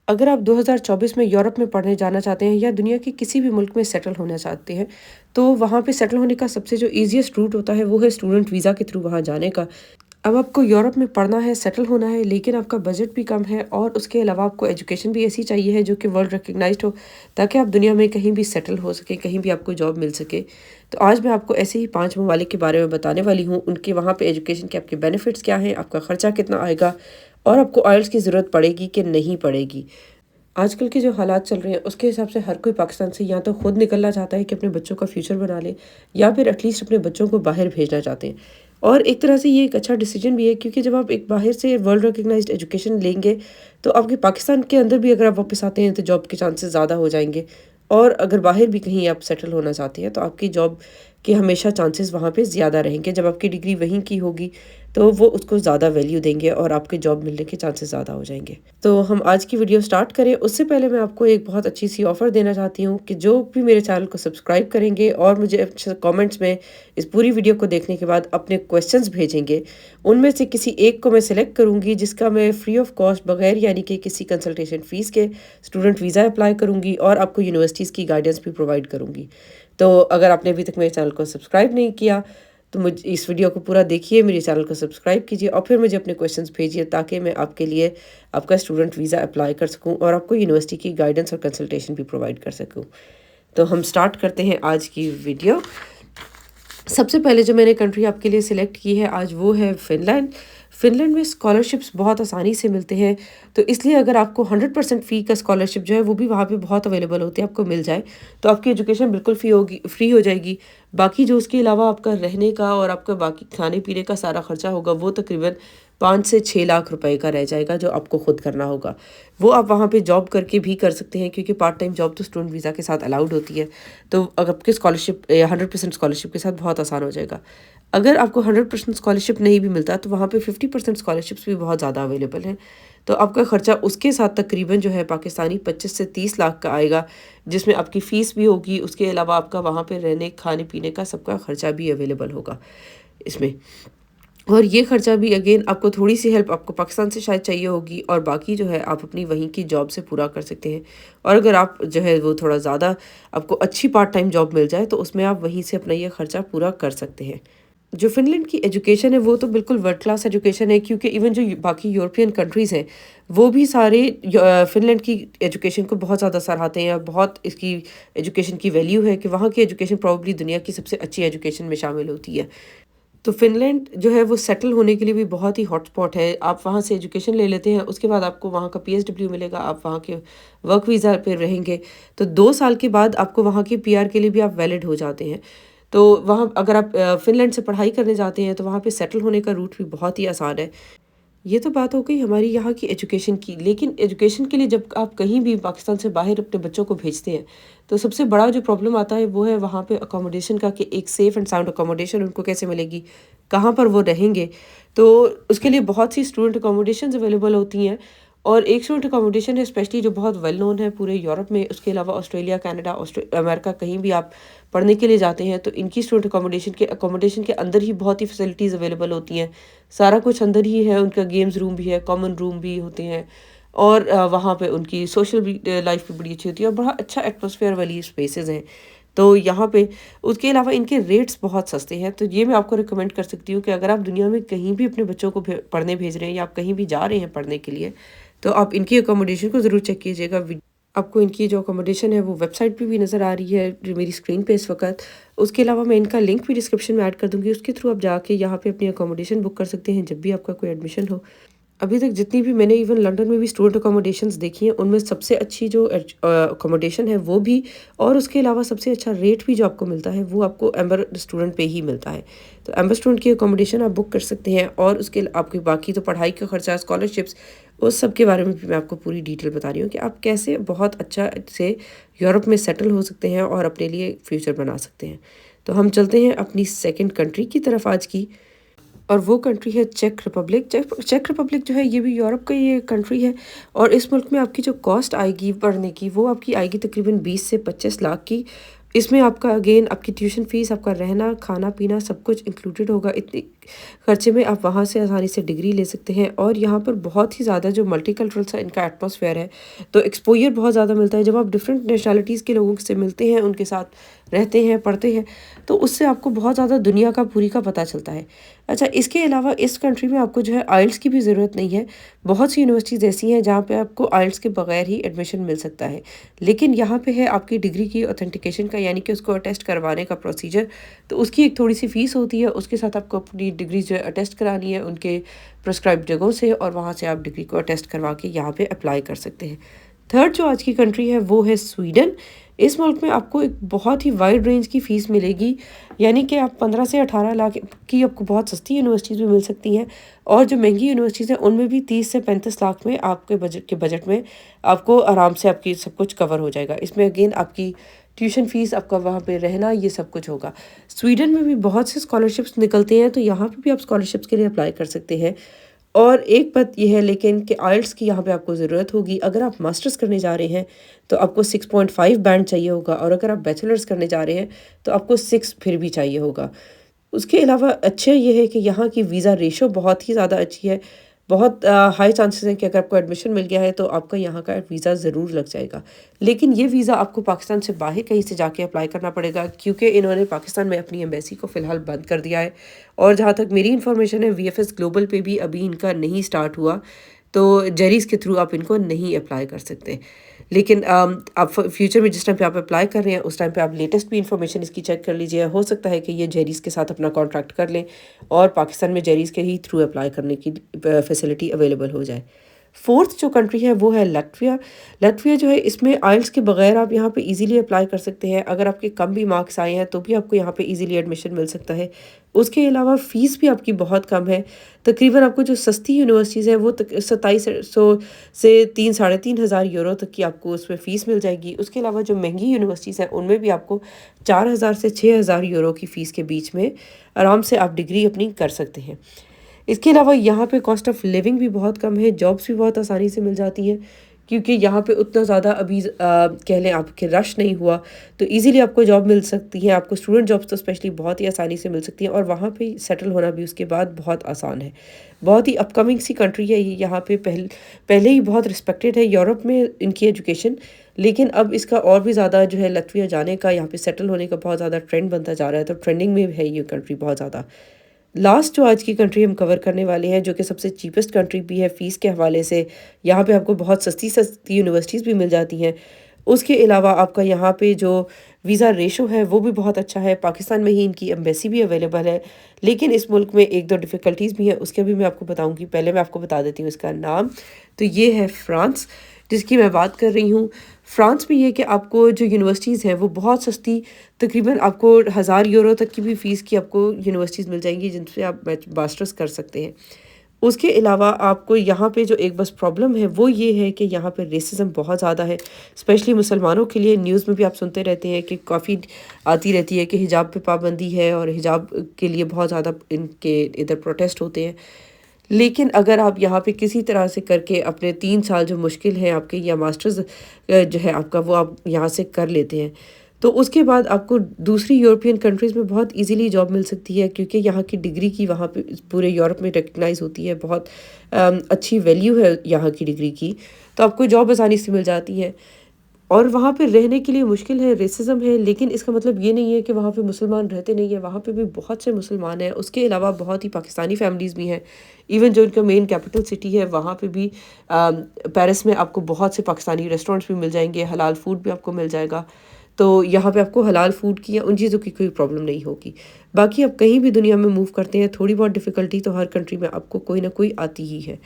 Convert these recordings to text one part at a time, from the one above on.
अगर आप 2024 में यूरोप में पढ़ने जाना चाहते हैं या दुनिया के किसी भी मुल्क में सेटल होना चाहते हैं, तो वहाँ पे सेटल होने का सबसे जो ईज़िएस्ट रूट होता है, वो है स्टूडेंट वीज़ा के थ्रू वहाँ जाने का। अब आपको यूरोप में पढ़ना है, सेटल होना है, लेकिन आपका बजट भी कम है और उसके अलावा आपको एजुकेशन भी ऐसी चाहिए है जो कि वर्ल्ड रिकग्नाइज्ड हो, ताकि आप दुनिया में कहीं भी सेटल हो सकें, कहीं भी आपको जॉब मिल सके। तो आज मैं आपको ऐसे ही 5 ममालिक के बारे में बताने वाली हूँ, उनके वहाँ पे एजुकेशन के आपके बेनिफिट्स क्या हैं, आपका खर्चा कितना आएगा और आपको आइल्स की ज़रूरत पड़ेगी कि नहीं पड़ेगी। आजकल के जो हालात चल रहे हैं उसके हिसाब से हर कोई पाकिस्तान से या तो खुद निकलना चाहता है कि अपने बच्चों का फ्यूचर बना ले, या फिर एटलीस्ट अपने बच्चों को बाहर भेजना चाहते हैं। और एक तरह से ये एक अच्छा डिसीजन भी है, क्योंकि जब आप एक बाहर से वर्ल्ड रिकग्नाइज्ड एजुकेशन लेंगे तो आपके पाकिस्तान के अंदर भी अगर आप वापस आते हैं तो जॉब के चांसेस ज़्यादा हो जाएंगे। और अगर बाहर भी कहीं आप सेटल होना चाहते हैं तो आपकी जॉब के हमेशा चांसेस वहाँ पे ज़्यादा रहेंगे। जब आपकी डिग्री वहीं की होगी तो वो उसको ज़्यादा वैल्यू देंगे और आपके जॉब मिलने के चांसेस ज़्यादा हो जाएंगे। तो हम आज की वीडियो स्टार्ट करें उससे पहले मैं आपको एक बहुत अच्छी सी ऑफ़र देना चाहती हूँ कि जो भी मेरे चैनल को सब्सक्राइब करेंगे और मुझे अच्छे कमेंट्स में इस पूरी वीडियो को देखने के बाद अपने क्वेश्चंस भेजेंगे, उनमें से किसी एक को मैं सिलेक्ट करूँगी जिसका मैं फ्री ऑफ कॉस्ट, बगैर यानी कि किसी कंसल्टेशन फ़ीस के, स्टूडेंट वीज़ा अप्लाई करूँगी और आपको यूनिवर्सिटीज़ की गाइडेंस भी प्रोवाइड करूँगी। तो अगर आपने अभी तक मेरे चैनल को सब्सक्राइब नहीं किया तो मुझ इस वीडियो को पूरा देखिए, मेरे चैनल को सब्सक्राइब कीजिए और फिर मुझे अपने क्वेश्चंस भेजिए, ताकि मैं आपके लिए आपका स्टूडेंट वीज़ा अप्लाई कर सकूं और आपको यूनिवर्सिटी की गाइडेंस और कंसल्टेशन भी प्रोवाइड कर सकूं। तो हम स्टार्ट करते हैं आज की वीडियो। सबसे पहले जो मैंने कंट्री आपके लिए सिलेक्ट की है आज, वो है फ़िनलैंड। फ़िनलैंड में स्कॉलरशिप्स बहुत आसानी से मिलते हैं, तो इसलिए अगर आपको 100% फ़ी का स्कॉलरशिप जो है वो भी वहाँ पे बहुत अवेलेबल होते हैं, आपको मिल जाए तो आपकी एजुकेशन बिल्कुल फ्री हो जाएगी। बाकी जो उसके अलावा आपका रहने का और आपका बाकी खाने-पीने का सारा खर्चा होगा, वो तकरीबन 5 से 6 लाख रुपए का रह जाएगा, जो आपको खुद करना होगा। वो आप वहाँ पे जॉब करके भी कर सकते हैं, क्योंकि पार्ट टाइम जॉब तो स्टूडेंट वीज़ा के साथ अलाउड होती है। तो अगर आपकी स्कॉलरशिप 100% स्कॉलरशिप के साथ बहुत आसान हो जाएगा। अगर आपको 100% स्कॉलरशिप नहीं भी मिलता तो वहाँ पे 50% स्कॉलरशिप्स भी बहुत ज़्यादा अवेलेबल हैं। तो आपका खर्चा उसके साथ तकरीबन जो है पाकिस्तानी 25 से 30 लाख का आएगा, जिसमें आपकी फ़ीस भी होगी, उसके अलावा आपका वहाँ पे रहने, खाने-पीने का सबका खर्चा भी अवेलेबल होगा इसमें। और ये खर्चा भी अगेन आपको थोड़ी-सी हेल्प आपको पाकिस्तान से शायद चाहिए होगी, और बाकी जो है आप अपनी वहीं की जॉब से पूरा कर सकते हैं। और अगर आप जो है वो थोड़ा ज़्यादा आपको अच्छी पार्ट टाइम जॉब मिल जाए तो उसमें आप वहीं से अपना ये खर्चा पूरा कर सकते हैं। जो फ़िनलैंड की एजुकेशन है वो तो बिल्कुल वर्ल्ड क्लास एजुकेशन है, क्योंकि इवन जो बाकी यूरोपियन कंट्रीज़ हैं वो भी सारे फ़िनलैंड की एजुकेशन को बहुत ज़्यादा सराहते हैं, और बहुत इसकी एजुकेशन की वैल्यू है कि वहाँ की एजुकेशन प्रोबेबली दुनिया की सबसे अच्छी एजुकेशन में शामिल होती है। तो फ़िनलैंड जो है वो सेटल होने के लिए भी बहुत ही हॉटस्पॉट है। आप वहाँ से एजुकेशन ले लेते हैं, उसके बाद आपको वहाँ का पीएसडब्ल्यू मिलेगा, आप वहाँ के वर्क वीज़ा पे रहेंगे, तो 2 साल के बाद आपको वहाँ की पीआर के लिए भी आप वैलिड हो जाते हैं। तो वहाँ अगर आप फ़िनलैंड से पढ़ाई करने जाते हैं तो वहाँ पे सेटल होने का रूट भी बहुत ही आसान है। ये तो बात हो गई हमारी यहाँ की एजुकेशन की, लेकिन एजुकेशन के लिए जब आप कहीं भी पाकिस्तान से बाहर अपने बच्चों को भेजते हैं, तो सबसे बड़ा जो प्रॉब्लम आता है वो है वहाँ पे अकोमोडेशन का, कि एक सेफ़ एंड साउंड अकोमोडेशन उनको कैसे मिलेगी, कहाँ पर वो रहेंगे। तो उसके लिए बहुत सी स्टूडेंट अकोमोडेशंस अवेलेबल होती हैं, और एक स्टूडेंट अकोमोडेशन है स्पेशली जो बहुत वेल नोन है पूरे यूरोप में। उसके अलावा ऑस्ट्रेलिया, कनाडा, अमेरिका कहीं भी आप पढ़ने के लिए जाते हैं तो इनकी स्टूडेंट अकोमोडेशन के अंदर ही बहुत ही फैसिलिटीज़ अवेलेबल होती हैं। सारा कुछ अंदर ही है, उनका गेम्स रूम भी है, कॉमन रूम भी होते हैं, और वहाँ पे उनकी सोशल भी लाइफ भी बड़ी अच्छी होती है, और बड़ा अच्छा एटमॉस्फेयर वाली स्पेसेस हैं। तो यहाँ पे उसके अलावा इनके रेट्स बहुत सस्ते हैं। तो ये मैं आपको रिकमेंड कर सकती हूँ कि अगर आप दुनिया में कहीं भी अपने बच्चों को पढ़ने भेज रहे हैं, या आप कहीं भी जा रहे हैं पढ़ने के लिए, तो आप इनकी अकोमोडेशन को ज़रूर चेक कीजिएगा। आपको इनकी जो अकोमोडेशन है वो वेबसाइट पे भी नज़र आ रही है जो मेरी स्क्रीन पे इस वक्त। उसके अलावा मैं इनका लिंक भी डिस्क्रिप्शन में ऐड कर दूँगी, उसके थ्रू आप जाके यहाँ पे अपनी अकोमोडेशन बुक कर सकते हैं जब भी आपका कोई एडमिशन हो। अभी तक जितनी भी मैंने इवन लंदन में भी स्टूडेंट अकोमोडेशंस देखी हैं, उनमें सबसे अच्छी जो अकोमोडेशन है वो भी, और उसके अलावा सबसे अच्छा रेट भी जो आपको मिलता है वो आपको एम्बर स्टूडेंट पे ही मिलता है। तो एम्बर स्टूडेंट की अकोमोडेशन आप बुक कर सकते हैं, और उसके आपकी बाकी तो पढ़ाई का खर्चा, स्कॉलरशिप्स, उस सब के बारे में भी मैं आपको पूरी डिटेल बता रही हूँ कि आप कैसे बहुत अच्छा से यूरोप में सेटल हो सकते हैं और अपने लिए फ्यूचर बना सकते हैं। तो हम चलते हैं अपनी सेकेंड कंट्री की तरफ आज की, और वो कंट्री है चेक रिपब्लिक। चेक रिपब्लिक जो है ये भी यूरोप का ये कंट्री है, और इस मुल्क में आपकी जो कॉस्ट आएगी पढ़ने की वो आपकी आएगी तकरीबन 20 से 25 लाख की। इसमें आपका अगेन आपकी ट्यूशन फ़ीस, आपका रहना, खाना पीना सब कुछ इंक्लूडेड होगा। इतनी खर्चे में आप वहाँ से आसानी से डिग्री ले सकते हैं। और यहाँ पर बहुत ही ज़्यादा जो मल्टीकल्चरल सा इनका एटमॉस्फेयर है, तो एक्सपोजर बहुत ज़्यादा मिलता है। जब आप डिफरेंट नेशनैलिटीज़ के लोगों से मिलते हैं, उनके साथ रहते हैं, पढ़ते हैं, तो उससे आपको बहुत ज़्यादा दुनिया का पूरी का पता चलता है। अच्छा, इसके अलावा इस कंट्री में आपको जो है आइल्स की भी ज़रूरत नहीं है। बहुत सी यूनिवर्सिटीज़ ऐसी हैं जहाँ पे आपको आइल्स के बगैर ही एडमिशन मिल सकता है। लेकिन यहाँ पे है आपकी डिग्री की ऑथेंटिकेशन का, यानी कि उसको अटेस्ट करवाने का प्रोसीजर। तो उसकी एक थोड़ी सी फ़ीस होती है, उसके साथ आपको अपनी डिग्री जो है अटेस्ट करानी है उनके प्रिस्क्राइब जगहों से, और वहाँ से आप डिग्री को अटेस्ट करवा के यहाँ पे अप्लाई कर सकते हैं। थर्ड जो आज की कंट्री है वो है स्वीडन। इस मुल्क में आपको एक बहुत ही वाइड रेंज की फ़ीस मिलेगी, यानी कि आप 15 से 18 लाख की आपको बहुत सस्ती यूनिवर्सिटीज़ भी मिल सकती हैं, और जो महंगी यूनिवर्सिटीज़ हैं उनमें भी 30 से 35 लाख में आपके बजट में आपको आराम से आपकी सब कुछ कवर हो जाएगा। इसमें अगेन आपकी ट्यूशन फ़ीस, आपका वहाँ पे रहना, ये सब कुछ होगा। स्वीडन में भी बहुत से स्कॉलरशिप्स निकलते हैं, तो यहाँ पे भी आप स्कॉलरशिप्स के लिए अप्लाई कर सकते हैं। और एक बात ये है लेकिन कि आइल्स की यहाँ पे आपको ज़रूरत होगी। अगर आप मास्टर्स करने जा रहे हैं तो आपको 6.5 बैंड चाहिए होगा, और अगर आप बैचलर्स करने जा रहे हैं तो आपको 6 फिर भी चाहिए होगा। उसके अलावा अच्छा ये है कि यहाँ की वीज़ा रेशो बहुत ही ज़्यादा अच्छी है। बहुत हाई चांसेस हैं कि अगर आपको एडमिशन मिल गया है तो आपका यहाँ का वीज़ा ज़रूर लग जाएगा। लेकिन ये वीज़ा आपको पाकिस्तान से बाहर कहीं से जाके अप्लाई करना पड़ेगा, क्योंकि इन्होंने पाकिस्तान में अपनी एम्बेसी को फ़िलहाल बंद कर दिया है। और जहाँ तक मेरी इन्फॉर्मेशन है, वीएफएस ग्लोबल पे भी अभी इनका नहीं स्टार्ट हुआ, तो जेरीज़ के थ्रू आप इनको नहीं अप्लाई कर सकते। लेकिन आप फ्यूचर में जिस टाइम पे आप अप्लाई कर रहे हैं उस टाइम पे आप लेटेस्ट भी इन्फॉर्मेशन इसकी चेक कर लीजिए। हो सकता है कि ये जेरीज़ के साथ अपना कॉन्ट्रैक्ट कर लें और पाकिस्तान में जेरीज़ के ही थ्रू अप्लाई करने की फैसिलिटी अवेलेबल हो जाए। फोर्थ जो कंट्री है वो है लटविया। लटविया जो है, इसमें आइल्स के बगैर आप यहाँ पे इजीली अप्लाई कर सकते हैं। अगर आपके कम भी मार्क्स आए हैं तो भी आपको यहाँ पे इजीली एडमिशन मिल सकता है। उसके अलावा फ़ीस भी आपकी बहुत कम है। तकरीबन आपको जो सस्ती यूनिवर्सिटीज़ है वो 2700 से 3-3.5 हज़ार यूरो तक की आपको उसमें फ़ीस मिल जाएगी। उसके अलावा जो महंगी यूनिवर्सिटीज़ हैं उनमें भी आपको 4000 से 6000 यूरो की फ़ीस के बीच में आराम से आप डिग्री अपनी कर सकते हैं। इसके अलावा यहाँ पे कॉस्ट ऑफ लिविंग भी बहुत कम है, जॉब्स भी बहुत आसानी से मिल जाती हैं, क्योंकि यहाँ पे उतना ज़्यादा अभी कह लें आपके रश नहीं हुआ, तो इजीली आपको जॉब मिल सकती है। आपको स्टूडेंट जॉब्स तो स्पेशली बहुत ही आसानी से मिल सकती हैं, और वहाँ पे सेटल होना भी उसके बाद बहुत आसान है। बहुत ही अपकमिंग सी कंट्री है ये। यहाँ पे पहले ही बहुत रिस्पेक्टेड है यूरोप में इनकी एजुकेशन, लेकिन अब इसका और भी ज़्यादा जो है लतविया जाने का, यहाँ पे सेटल होने का बहुत ज़्यादा ट्रेंड बनता जा रहा है, तो ट्रेंडिंग में है ये कंट्री बहुत ज़्यादा। लास्ट जो आज की कंट्री हम कवर करने वाले हैं, जो कि सबसे चीपेस्ट कंट्री भी है फ़ीस के हवाले से, यहाँ पे आपको बहुत सस्ती सस्ती यूनिवर्सिटीज़ भी मिल जाती हैं। उसके अलावा आपका यहाँ पे जो वीज़ा रेशो है वो भी बहुत अच्छा है। पाकिस्तान में ही इनकी एम्बेसी भी अवेलेबल है, लेकिन इस मुल्क में एक दो डिफ़िकल्टीज़ भी हैं, उसके भी मैं आपको बताऊँगी। पहले मैं आपको बता देती हूँ इसका नाम। तो ये है फ़्रांस, जिसकी मैं बात कर रही हूँ। फ़्रांस में ये कि आपको जो यूनिवर्सिटीज़ हैं वो बहुत सस्ती, तकरीबन आपको 1000 यूरो तक की भी फ़ीस की आपको यूनिवर्सिटीज़ मिल जाएंगी, जिनसे आप मास्टर्स कर सकते हैं। उसके अलावा आपको यहाँ पे जो एक बस प्रॉब्लम है वो ये है कि यहाँ पे रेसिज्म बहुत ज़्यादा है, स्पेशली मुसलमानों के लिए। न्यूज़ में भी आप सुनते रहते हैं कि काफ़ी आती रहती है कि हिजाब पे पाबंदी है, और हिजाब के लिए बहुत ज़्यादा इनके इधर प्रोटेस्ट होते हैं। लेकिन अगर आप यहाँ पे किसी तरह से करके अपने 3 साल जो मुश्किल है आपके, या मास्टर्स जो है आपका, वो आप यहाँ से कर लेते हैं, तो उसके बाद आपको दूसरी यूरोपियन कंट्रीज़ में बहुत इजीली जॉब मिल सकती है, क्योंकि यहाँ की डिग्री की वहाँ पे पूरे यूरोप में रिकग्नाइज़ होती है। बहुत अच्छी वैल्यू है यहाँ की डिग्री की, तो आपको जॉब आसानी से मिल जाती है। और वहाँ पे रहने के लिए मुश्किल है, रेसिज्म है, लेकिन इसका मतलब ये नहीं है कि वहाँ पे मुसलमान रहते नहीं हैं। वहाँ पे भी बहुत से मुसलमान हैं। उसके अलावा बहुत ही पाकिस्तानी फैमिलीज़ भी हैं। इवन जो इनका मेन कैपिटल सिटी है वहाँ पे भी पेरिस में आपको बहुत से पाकिस्तानी रेस्टोरेंट्स भी मिल जाएंगे, हलाल फूड भी आपको मिल जाएगा। तो यहाँ पे आपको हलाल फूड की या उन चीज़ों की कोई प्रॉब्लम नहीं होगी। बाकी आप कहीं भी दुनिया में मूव करते हैं, थोड़ी बहुत डिफ़िकल्टी तो हर कंट्री में आपको कोई ना कोई आती ही है।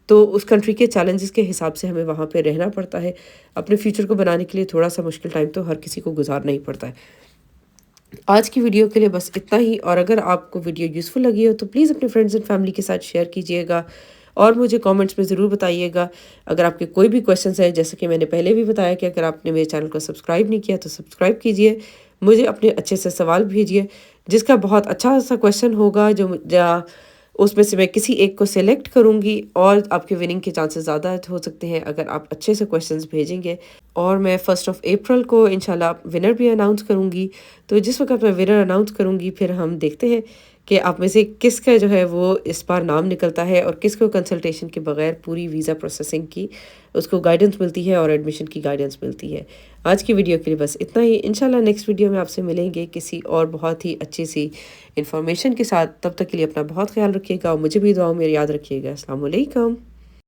तो उस कंट्री के चैलेंजेस के हिसाब से हमें वहाँ पे रहना पड़ता है। अपने फ्यूचर को बनाने के लिए थोड़ा सा मुश्किल टाइम तो हर किसी को गुजारना ही पड़ता है। आज की वीडियो के लिए बस इतना ही, और अगर आपको वीडियो यूज़फुल लगी हो तो प्लीज़ अपने फ्रेंड्स एंड फैमिली के साथ शेयर कीजिएगा, और मुझे कमेंट्स में ज़रूर बताइएगा। अगर आपके कोई भी क्वेश्चंस हैं, जैसे कि मैंने पहले भी बताया कि अगर आपने मेरे चैनल को सब्सक्राइब नहीं किया तो सब्सक्राइब कीजिए। मुझे अपने अच्छे से सवाल भेजिए, जिसका बहुत अच्छा सा क्वेश्चन होगा उसमें से मैं किसी एक को सिलेक्ट करूँगी, और आपके विनिंग के चांसेस ज़्यादा हो सकते हैं अगर आप अच्छे से क्वेश्चंस भेजेंगे। और मैं 1 अप्रैल को इंशाल्लाह विनर भी अनाउंस करूँगी। तो जिस वक्त मैं विनर अनाउंस करूँगी, फिर हम देखते हैं कि आप में से किसका जो है वो इस बार नाम निकलता है और किसको कंसल्टेशन के बगैर पूरी वीज़ा प्रोसेसिंग की उसको गाइडेंस मिलती है और एडमिशन की गाइडेंस मिलती है। आज की वीडियो के लिए बस इतना ही। इंशाल्लाह नेक्स्ट वीडियो में आपसे मिलेंगे किसी और बहुत ही अच्छी सी इन्फॉर्मेशन के साथ। तब तक के लिए अपना बहुत ख्याल रखिएगा और मुझे भी दुआओं में याद रखिएगा। अस्सलाम वालेकुम।